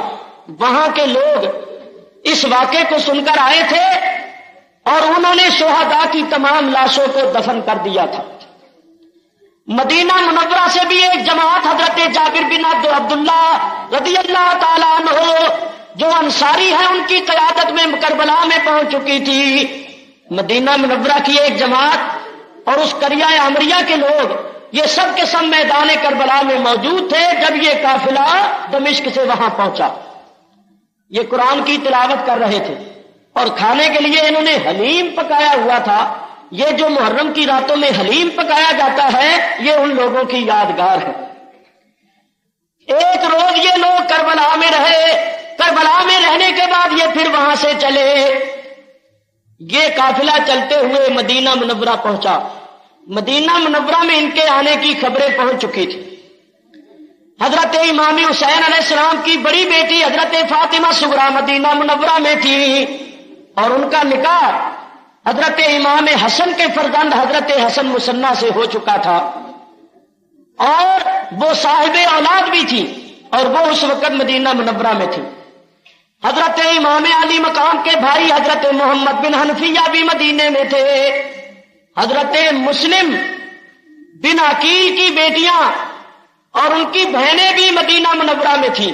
وہاں کے لوگ اس واقعے کو سن کر آئے تھے اور انہوں نے شہداء کی تمام لاشوں کو دفن کر دیا تھا۔ مدینہ منورہ سے بھی ایک جماعت حضرت جابر بن عبداللہ رضی اللہ تعالیٰ عنہ جو انصاری ہیں ان کی قیادت میں کربلا میں پہنچ چکی تھی۔ مدینہ منورہ کی ایک جماعت اور اس قریہ عامریہ کے لوگ یہ سب کے سب میدان کربلا میں موجود تھے جب یہ قافلہ دمشق سے وہاں پہنچا۔ یہ قرآن کی تلاوت کر رہے تھے اور کھانے کے لیے انہوں نے حلیم پکایا ہوا تھا۔ یہ جو محرم کی راتوں میں حلیم پکایا جاتا ہے یہ ان لوگوں کی یادگار ہے۔ ایک روز یہ لوگ کربلا میں رہے، کربلا میں رہنے کے بعد یہ پھر وہاں سے چلے۔ یہ قافلہ چلتے ہوئے مدینہ منورہ پہنچا۔ مدینہ منورہ میں ان کے آنے کی خبریں پہنچ چکی تھی۔ حضرت امام حسین علیہ السلام کی بڑی بیٹی حضرت فاطمہ صغرا مدینہ منورہ میں تھی اور ان کا نکاح حضرت امام حسن کے فرزند حضرت حسن مثنیٰ سے ہو چکا تھا، اور وہ صاحب اولاد بھی تھی اور وہ اس وقت مدینہ منورہ میں تھی۔ حضرت امام علی مقام کے بھائی حضرت محمد بن حنفیہ بھی مدینے میں تھے۔ حضرت مسلم بن عقیل کی بیٹیاں اور ان کی بہنیں بھی مدینہ منورہ میں تھیں.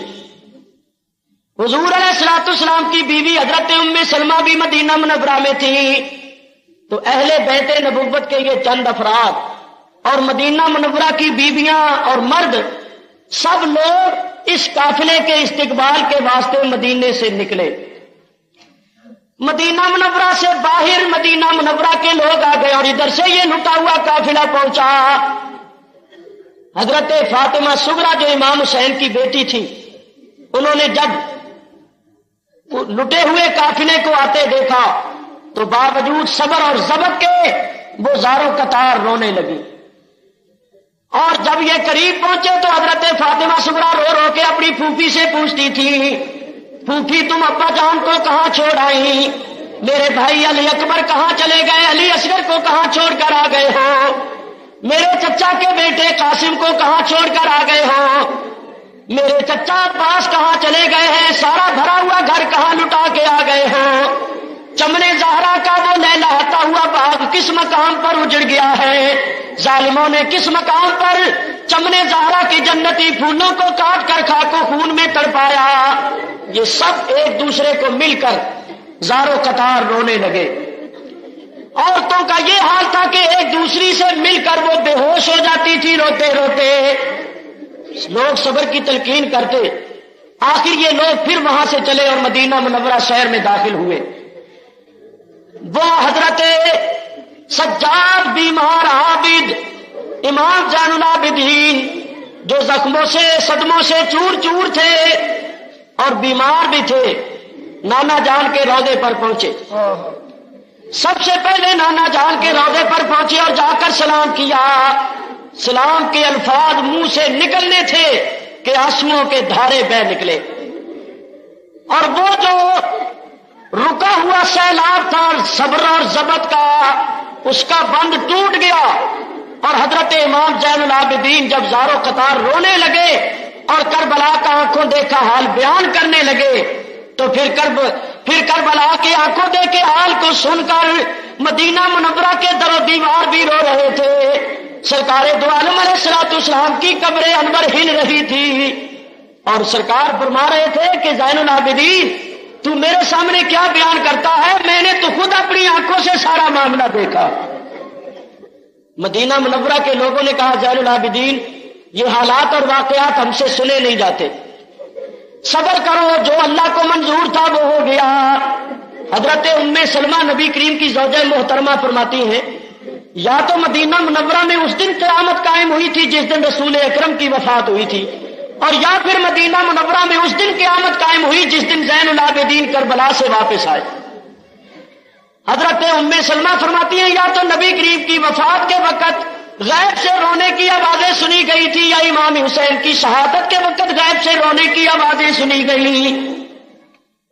حضور علیہ الصلوۃ والسلام کی بیوی حضرت ام سلمہ بھی مدینہ منورہ میں تھیں. تو اہل بیت نبوت کے یہ چند افراد اور مدینہ منورہ کی بیویاں اور مرد سب لوگ اس قافلے کے استقبال کے واسطے مدینے سے نکلے. مدینہ منورہ سے باہر مدینہ منورہ کے لوگ آ گئے اور ادھر سے یہ لٹا ہوا قافلہ پہنچا. حضرت فاطمہ صغرا جو امام حسین کی بیٹی تھی، انہوں نے جب لٹے ہوئے قافلے کو آتے دیکھا تو باوجود صبر اور ضبط کے وہ زاروں قطار رونے لگی. اور جب یہ قریب پہنچے تو حضرت فاطمہ صغرا رو رو کے اپنی پھوپھی سے پوچھتی تھی، پھوپھی تم ابا جان کو کہاں چھوڑ آئی؟ میرے بھائی علی اکبر کہاں چلے گئے؟ علی اصغر کو کہاں چھوڑ کر آ گئے ہو؟ میرے چچا کے بیٹے قاسم کو کہاں چھوڑ کر آ گئے ہو؟ میرے چچا عباس کہاں چلے گئے ہیں؟ سارا بھرا ہوا گھر کہاں لٹا کے آ گئے ہو؟ چمنے زہرا کا وہ لہلہاتا ہوا باغ کس مقام پر اجڑ گیا ہے؟ ظالموں نے کس مقام پر چمنے زہرا کی جنتی پھولوں کو کاٹ کر خاک و خون میں تڑپایا؟ یہ سب ایک دوسرے کو مل کر زاروں قطار رونے لگے. عورتوں کا یہ حال تھا کہ ایک دوسری سے مل کر وہ بے ہوش ہو جاتی تھی روتے روتے. لوگ صبر کی تلقین کرتے. آخر یہ لوگ پھر وہاں سے چلے اور مدینہ منورہ شہر میں داخل ہوئے. وہ حضرت سجاد بیمار عابد امام زین العابدین جو زخموں سے صدموں سے چور چور تھے اور بیمار بھی تھے، نانا جان کے روضے پر پہنچے. سب سے پہلے نانا جان کے روضے پر پہنچے اور جا کر سلام کیا. سلام کے الفاظ منہ سے نکلنے تھے کہ آنسوؤں کے دھارے بہ نکلے. اور وہ جو رکا ہوا سیلاب تھا صبر اور ضبط کا، اس کا بند ٹوٹ گیا. اور حضرت امام زین العابدین جب زاروں قطار رونے لگے اور کربلا کا آنکھوں دیکھا حال بیان کرنے لگے تو پھر کربلا کی آنکھوں دیکھے حال کو سن کر مدینہ منورہ کے در و دیوار بھی رو رہے تھے. سرکار دو عالم علیہ الصلوۃ والسلام کی قبر انور ہل رہی تھی اور سرکار فرما رہے تھے کہ زین العابدین تو میرے سامنے کیا بیان کرتا ہے؟ میں نے تو خود اپنی آنکھوں سے سارا معاملہ دیکھا. مدینہ منورہ کے لوگوں نے کہا زین العابدین یہ حالات اور واقعات ہم سے سنے نہیں جاتے، صبر کرو، جو اللہ کو منظور تھا وہ ہو گیا. حضرت ام سلمہ نبی کریم کی زوجہ محترمہ فرماتی ہیں یا تو مدینہ منورہ میں اس دن قیامت قائم ہوئی تھی جس دن رسول اکرم کی وفات ہوئی تھی، اور یا پھر مدینہ منورہ میں اس دن قیامت قائم ہوئی جس دن زین العابدین کربلا سے واپس آئے. حضرت ام سلمہ فرماتی ہیں یا تو نبی کریم کی وفات کے وقت غیب سے رونے کی آوازیں سنی گئی تھی یا امام حسین کی شہادت کے وقت غیب سے رونے کی آوازیں سنی گئی.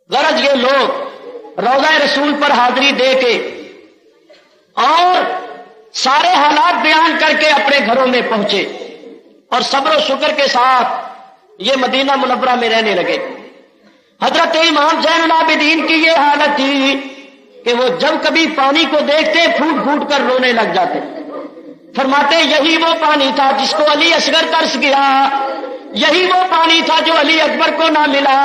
غرض یہ لوگ روضہ رسول پر حاضری دے کے اور سارے حالات بیان کر کے اپنے گھروں میں پہنچے اور صبر و شکر کے ساتھ یہ مدینہ منورہ میں رہنے لگے. حضرت امام زین العابدین کی یہ حالت تھی کہ وہ جب کبھی پانی کو دیکھتے پھوٹ پھوٹ کر رونے لگ جاتے. فرماتے یہی وہ پانی تھا جس کو علی اصغر ترس گیا، یہی وہ پانی تھا جو علی اکبر کو نہ ملا،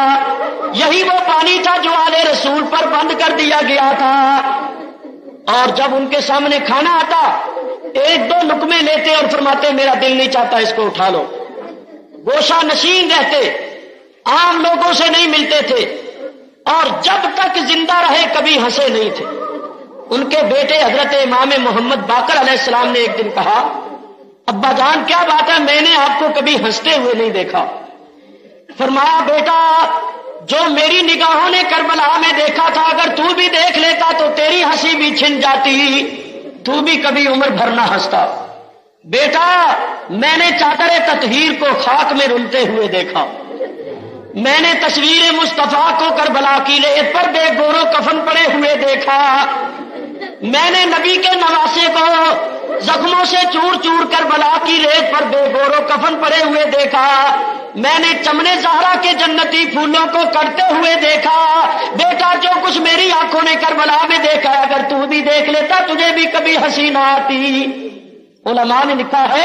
یہی وہ پانی تھا جو آل رسول پر بند کر دیا گیا تھا. اور جب ان کے سامنے کھانا آتا ایک دو لقمے لیتے اور فرماتے میرا دل نہیں چاہتا اس کو اٹھا لو. گوشہ نشین رہتے، عام لوگوں سے نہیں ملتے تھے اور جب تک زندہ رہے کبھی ہنسے نہیں تھے. ان کے بیٹے حضرت امام محمد باقر علیہ السلام نے ایک دن کہا ابا جان کیا بات ہے، میں نے آپ کو کبھی ہنستے ہوئے نہیں دیکھا. فرمایا بیٹا جو میری نگاہوں نے کربلا میں دیکھا تھا اگر تو بھی دیکھ لیتا تو تیری ہنسی بھی چھن جاتی، تو بھی کبھی عمر بھر نہ ہنستا. بیٹا میں نے چادر تطہیر کو خاک میں رلتے ہوئے دیکھا، میں نے تصویر مصطفیٰ کو کربلا کی ریت پر بے گورو کفن پڑے ہوئے دیکھا، میں نے نبی کے نواسے کو زخموں سے چور چور کربلا کی ریت پر بے گورو کفن پڑے ہوئے دیکھا، میں نے چمنے زہرا کے جنتی پھولوں کو کٹتے ہوئے دیکھا. بیٹا جو کچھ میری آنکھوں نے کربلا میں دیکھا اگر تو بھی دیکھ لیتا تجھے بھی کبھی ہنسی نہ آتی. علماء نے لکھا ہے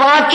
5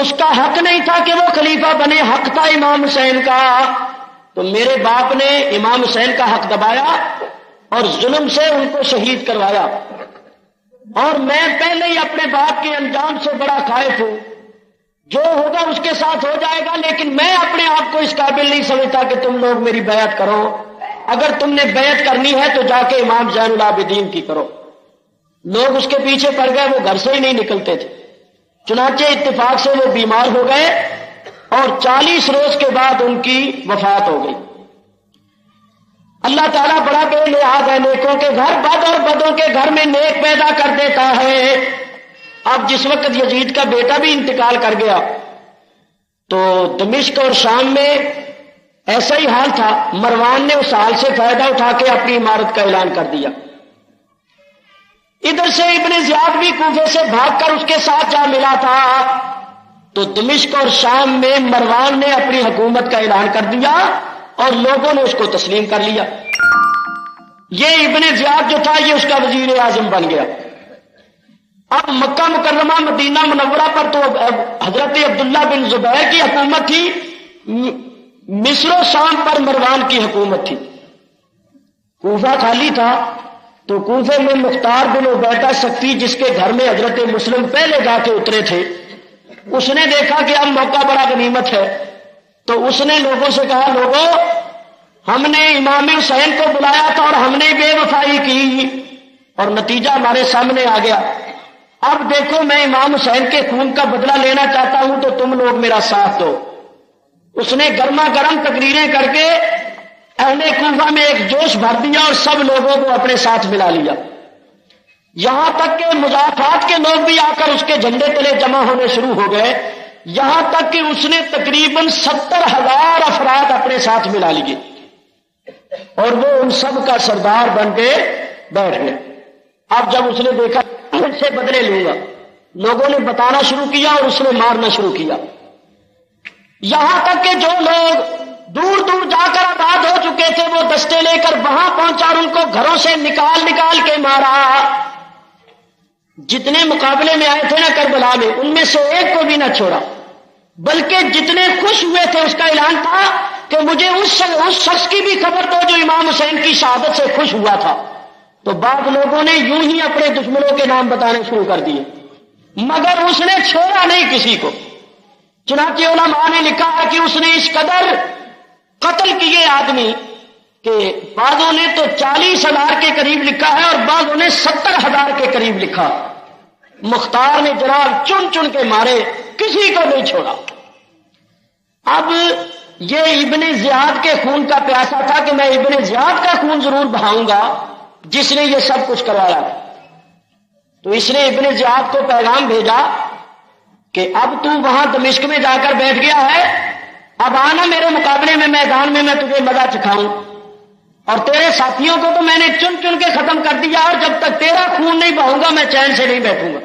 اس کا حق نہیں تھا کہ وہ خلیفہ بنے، حق تھا امام حسین کا، تو میرے باپ نے امام حسین کا حق دبایا اور ظلم سے ان کو شہید کروایا، اور میں پہلے ہی اپنے باپ کے انجام سے بڑا خائف ہوں، جو ہوگا اس کے ساتھ ہو جائے گا، لیکن میں اپنے آپ کو اس قابل نہیں سمجھتا کہ تم لوگ میری بیعت کرو، اگر تم نے بیعت کرنی ہے تو جا کے امام زین العابدین کی کرو۔ لوگ اس کے پیچھے پڑ گئے، وہ گھر سے ہی نہیں نکلتے تھے، چنانچہ اتفاق سے وہ بیمار ہو گئے اور 40 روز کے بعد ان کی وفات ہو گئی۔ اللہ تعالیٰ بڑا بے لحاظ ہے، نیکوں کے گھر بد اور بدوں کے گھر میں نیک پیدا کر دیتا ہے۔ اب جس وقت یزید کا بیٹا بھی انتقال کر گیا تو دمشق اور شام میں ایسا ہی حال تھا، مروان نے اس حال سے فائدہ اٹھا کے اپنی عمارت کا اعلان کر دیا۔ ادھر سے ابن زیاد بھی کوفے سے بھاگ کر اس کے ساتھ جا ملا تھا، تو دمشق اور شام میں مروان نے اپنی حکومت کا اعلان کر دیا اور لوگوں نے اس کو تسلیم کر لیا۔ یہ ابن زیاد جو تھا یہ اس کا وزیر اعظم بن گیا۔ اب مکہ مکرمہ مدینہ منورہ پر تو حضرت عبداللہ بن زبیر کی حکومت تھی، مصر و شام پر مروان کی حکومت تھی۔ کوفہ خالی تھا تو کوفے میں مختار بن عبیدہ سقفی جس کے گھر میں حضرت مسلم پہلے جا کے اترے تھے، اس نے دیکھا کہ اب موقع بڑا غنیمت ہے، تو اس نے لوگوں سے کہا، لوگوں ہم نے امام حسین کو بلایا تھا اور ہم نے بے وفائی کی اور نتیجہ ہمارے سامنے آ گیا، اب دیکھو میں امام حسین کے خون کا بدلہ لینا چاہتا ہوں تو تم لوگ میرا ساتھ دو۔ اس نے گرما گرم تقریریں کر کے اہل کوفہ میں ایک جوش بھر دیا اور سب لوگوں کو اپنے ساتھ ملا لیا، یہاں تک کہ مضافات کے لوگ بھی آ کر اس کے جھنڈے تلے جمع ہونے شروع ہو گئے، یہاں تک کہ اس نے تقریباً 70,000 افراد اپنے ساتھ ملا لیے اور وہ ان سب کا سردار بن کے بیٹھ گئے۔ اب جب اس نے دیکھا سے بدلے لوں گا، لوگوں نے بتانا شروع کیا اور اس نے مارنا شروع کیا، یہاں تک کہ جو لوگ دور دور جا کر آباد ہو چکے تھے وہ دستے لے کر وہاں پہنچا اور ان کو گھروں سے نکال نکال کے مارا۔ جتنے مقابلے میں آئے تھے نا کربلا میں، ان میں سے ایک کو بھی نہ چھوڑا، بلکہ جتنے خوش ہوئے تھے اس کا اعلان تھا کہ مجھے اس شخص کی بھی خبر دو جو امام حسین کی شہادت سے خوش ہوا تھا۔ تو بعض لوگوں نے یوں ہی اپنے دشمنوں کے نام بتانے شروع کر دیے، مگر اس نے چھوڑا نہیں کسی کو۔ چنانچہ علماء نے لکھا ہے کہ اس نے اس قدر قتل کیے آدمی کہ بعضوں نے تو 40,000 کے قریب لکھا ہے اور بعضوں نے 70,000 کے قریب لکھا۔ مختار نے جناب چن چن کے مارے، کسی کو نہیں چھوڑا۔ اب یہ ابن زیاد کے خون کا پیاسا تھا کہ میں ابن زیاد کا خون ضرور بہاؤں گا جس نے یہ سب کچھ کروایا، تو اس نے ابن زیاد کو پیغام بھیجا کہ اب تو وہاں دمشق میں جا کر بیٹھ گیا ہے، اب آنا میرے مقابلے میں میدان میں تجھے مزہ چکھاؤں، اور تیرے ساتھیوں کو تو میں نے چن چن کے ختم کر دیا اور جب تک تیرا خون نہیں بہوں گا میں چین سے نہیں بیٹھوں گا۔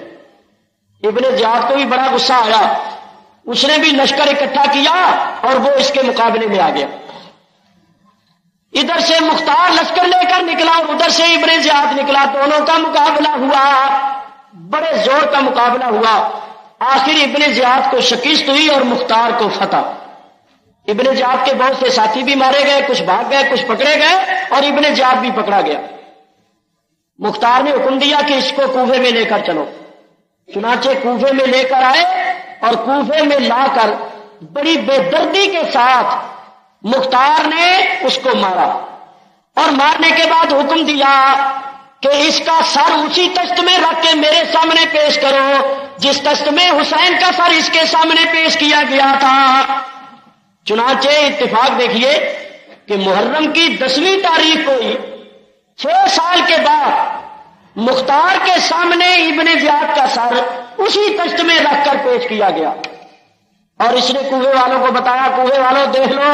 ابن زیاد کو بھی بڑا غصہ آیا، اس نے بھی لشکر اکٹھا کیا اور وہ اس کے مقابلے میں آ گیا۔ ادھر سے مختار لشکر لے کر نکلا اور ادھر سے ابن زیاد نکلا، دونوں کا مقابلہ ہوا، بڑے زور کا مقابلہ ہوا، آخر ابن زیاد کو شکست ہوئی اور مختار کو فتح۔ ابن زیاد کے بہت سے ساتھی بھی مارے گئے، کچھ بھاگ گئے، کچھ پکڑے گئے اور ابن زیاد بھی پکڑا گیا۔ مختار نے حکم دیا کہ اس کو کوفے میں لے کر چلو، چنانچہ کوفے میں لے کر آئے اور کوفے میں لا کر بڑی بے دردی کے ساتھ مختار نے اس کو مارا، اور مارنے کے بعد حکم دیا کہ اس کا سر اسی تخت میں رکھ کے میرے سامنے پیش کرو جس تخت میں حسین کا سر اس کے سامنے پیش کیا گیا تھا۔ چنانچہ اتفاق دیکھیے کہ محرم کی 10ویں تاریخ کو ہی 6 سال کے بعد مختار کے سامنے ابن زیاد کا سر اسی تخت میں رکھ کر پیش کیا گیا، اور اس نے کوفے والوں کو بتایا، کوفے والوں دیکھ لو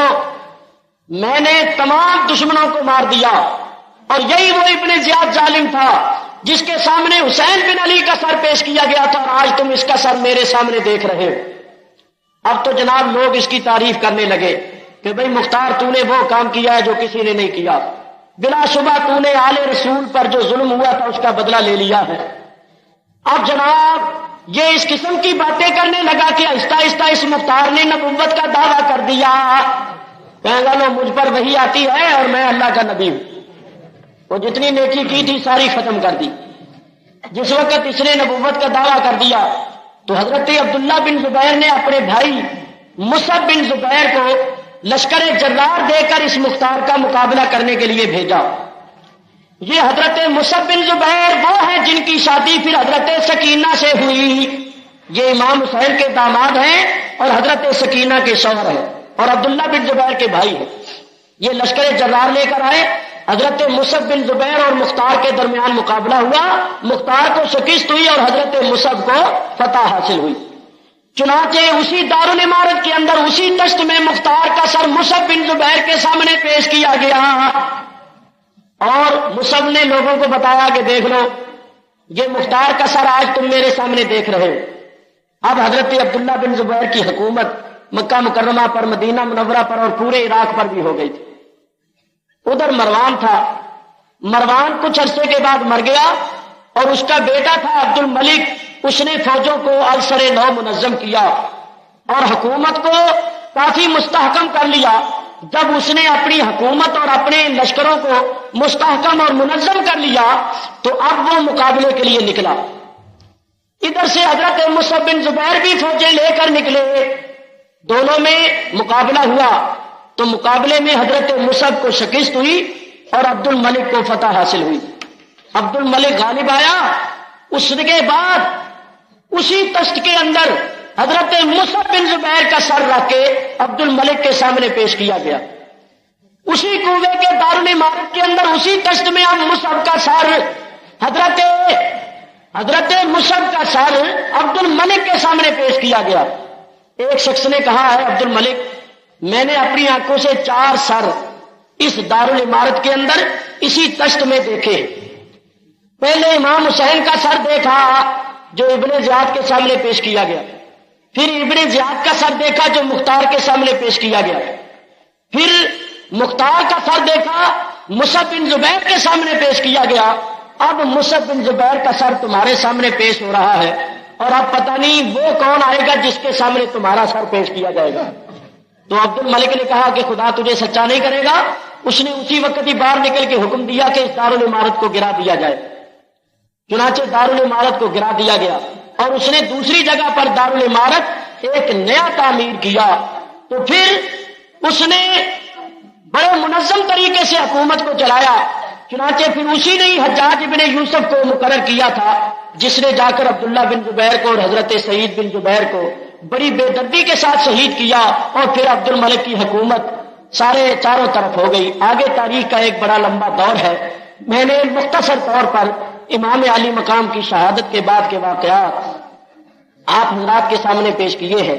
میں نے تمام دشمنوں کو مار دیا، اور یہی وہ ابن زیاد ظالم تھا جس کے سامنے حسین بن علی کا سر پیش کیا گیا تھا، اور آج تم اس کا سر میرے سامنے دیکھ رہے ہو۔ اب تو جناب لوگ اس کی تعریف کرنے لگے کہ بھئی مختار تو نے وہ کام کیا ہے جو کسی نے نہیں کیا، بلا شبہ تو نے آل رسول پر جو ظلم ہوا تھا اس کا بدلہ لے لیا ہے۔ اب جناب یہ اس قسم کی باتیں کرنے لگا کہ آہستہ آہستہ اس مختار نے نبوت کا دعویٰ کر دیا. کہنے لگا لو مجھ پر وحی آتی ہے اور میں اللہ کا نبی ہوں. وہ جتنی نیکی کی تھی ساری ختم کر دی. جس وقت اس نے نبوت کا دعویٰ کر دیا تو حضرت عبداللہ بن زبیر نے اپنے بھائی مصعب بن زبیر کو لشکر جرار دے کر اس مختار کا مقابلہ کرنے کے لیے بھیجا. یہ حضرت مصعب بن زبیر وہ ہیں جن کی شادی پھر حضرت سکینہ سے ہوئی. یہ امام حسین کے داماد ہیں اور حضرت سکینہ کے شوہر ہیں اور عبداللہ بن زبیر کے بھائی ہیں. یہ لشکر جرار لے کر آئے. حضرت مصعب بن زبیر اور مختار کے درمیان مقابلہ ہوا. مختار کو شکست ہوئی اور حضرت مصعب کو فتح حاصل ہوئی. چنانچہ اسی دارالعمارت کے اندر اسی دشت میں مختار کا سر مصعب بن زبیر کے سامنے پیش کیا گیا اور مصعب نے لوگوں کو بتایا کہ دیکھ لو یہ مختار کا سر آج تم میرے سامنے دیکھ رہے ہو. اب حضرت عبداللہ بن زبیر کی حکومت مکہ مکرمہ پر، مدینہ منورہ پر اور پورے عراق پر بھی ہو گئی تھی. ادھر مروان تھا. مروان کچھ عرصے کے بعد مر گیا اور اس کا بیٹا تھا عبد الملک. اس نے فوجوں کو السر نو منظم کیا اور حکومت کو کافی مستحکم کر لیا. جب اس نے اپنی حکومت اور اپنے لشکروں کو مستحکم اور منظم کر لیا تو اب وہ مقابلے کے لیے نکلا. ادھر سے حضرت مصعب بن زبیر بھی فوجیں لے کر نکلے. دونوں میں مقابلہ ہوا تو مقابلے میں حضرت مصعب کو شکست ہوئی اور عبد الملک کو فتح حاصل ہوئی. عبد الملک غالب آیا. اس کے بعد اسی تشت کے اندر حضرت مصعب بن زبیر کا سر رکھ کے عبد الملک کے سامنے پیش کیا گیا. اسی کنویں کے دارالعمارت کے اندر اسی تشت میں اب مصعب کا سر حضرت مصعب کا سر عبد الملک کے سامنے پیش کیا گیا. ایک شخص نے کہا ہے عبد الملک میں نے اپنی آنکھوں سے 4 سر اس دارالعمارت کے اندر اسی تشت میں دیکھے. پہلے امام حسین کا سر دیکھا جو ابن زیاد کے سامنے پیش کیا گیا. پھر ابن زیاد کا سر دیکھا جو مختار کے سامنے پیش کیا گیا. پھر مختار کا سر دیکھا مصعب بن زبیر کے سامنے پیش کیا گیا. اب مصعب بن زبیر کا سر تمہارے سامنے پیش ہو رہا ہے اور اب پتہ نہیں وہ کون آئے گا جس کے سامنے تمہارا سر پیش کیا جائے گا. تو عبد الملک نے کہا کہ خدا تجھے سچا نہیں کرے گا. اس نے اسی وقت ہی باہر نکل کے حکم دیا کہ اس دارالعمارت کو گرا دیا جائے. چنانچہ دارالعمارت کو گرا دیا گیا اور اس نے دوسری جگہ پر دارالعمارت ایک نیا تعمیر کیا. تو پھر اس نے بڑے منظم طریقے سے حکومت کو چلایا. چنانچہ پھر اسی نے حجاج ابن یوسف کو مقرر کیا تھا جس نے جا کر عبداللہ بن زبیر کو اور حضرت سعید بن زبیر کو بڑی بے دردی کے ساتھ شہید کیا اور پھر عبد الملک کی حکومت چاروں طرف ہو گئی. آگے تاریخ کا ایک بڑا لمبا دور ہے. میں نے مختصر طور پر امام علی مقام کی شہادت کے بعد کے واقعات آپ حضرات کے سامنے پیش کیے ہیں.